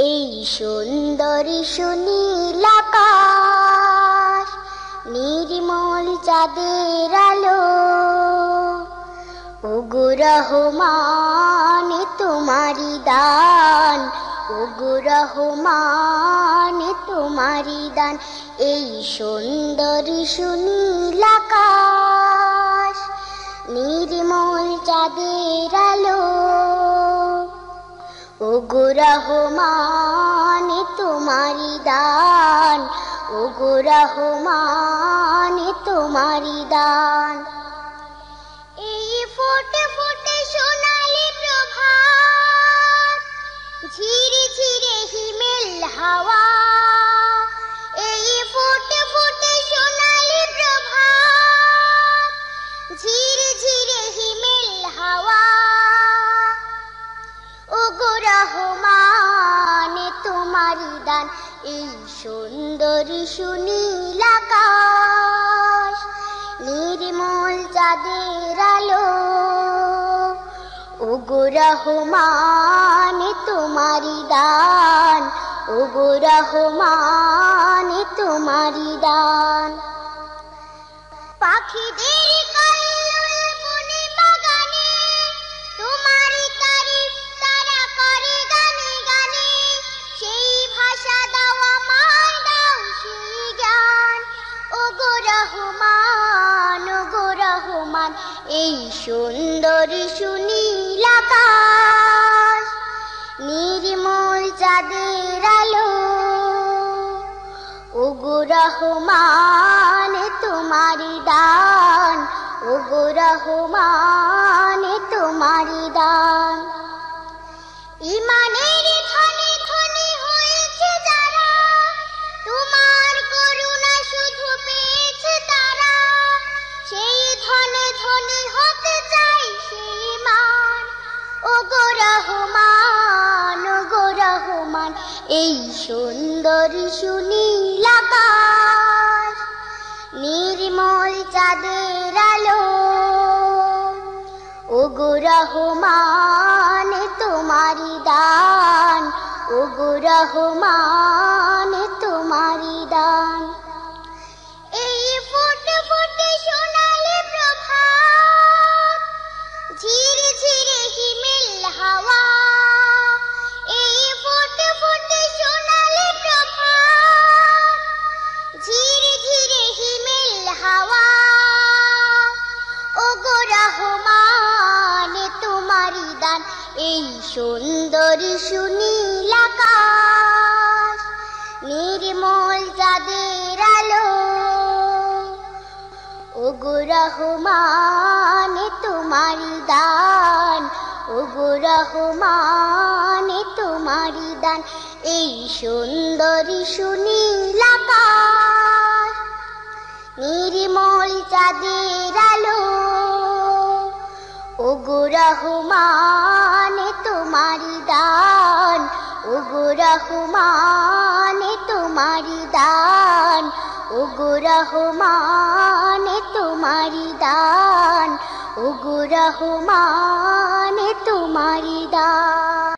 এই সুন্দরী সুনীল আকাশ, নির্মল চাঁদের আলো, ওগো রহমান তোমারি দান, ওগো রহমান তোমারি দান। এই সুন্দরী সুনীল আকাশ, নির্মল চাঁদের আলো, ওগো রহমান তোমারি দান, ওগো রহমান তোমারি দান। এই ফোটে ফোটে সোনালি প্রভাত, ঝিরে ঝিরে হিমেল হাওয়া, এই ফোটে ফোটে সোনালি প্রভাত, ঝিরে ঝিরে হিমেল হাওয়া, ওগো রহমান তোমারি দান। এই সুন্দরী সুনীল আকাশ, নির্মল চাঁদের আলো, ওগো রহমান তোমারি দান, ওগো রহমান তোমারি দান। পাখিদের কল্লোল বনে বাগানে, তোমারি তারিফ তারা করে গানে গানে, সেই ভাষা দাও আমায়, দাও সেই জ্ঞান, ওগো রহমান, ওগো রহমান। এই সুন্দরী সুনীল আকাশ, নির্মল চাঁদের আলো, ওগো রহমান তোমারি দান, ওগো রহমান তোমারি দান। ইমানের ধনে ধনে হয়েছে যারা, তোমার করুণা শুধু পেয়েছে তারা, সেই ধনে ধনে হতে চাই সেই মান, ওগো রহমান, ওগো রহমান। এই সুন্দরী সুনীল আকাশ, নির্মল চাঁদের আলো, ওগো রহমান তোমারি দান, ওগো রহমান তোমারি দান। এই ফোটে ফোটে সোনালি প্রভাত, ঝিরে ঝিরে হিমেল হাওয়া, এই ফোটে ফোটে সোনালি প্রভাত, ঝিরে ঝিরে হিমেল হাওয়া, ওগো রহমান তোমারি দান। এই সুন্দরী সুনীল আকাশ, নির্মল চাঁদের আলো, ওগো রহমান তোমারি দান, ওগো রহমান তোমারি দান। এই সুন্দরী সুনীল আকাশ, নির্মল চাঁদের আলো, ওগো রহমান তোমারি দান, ওগো রহমান তোমারি দান, ওগো রহমান তোমারি দান, ওগো রহমান তোমারি দান।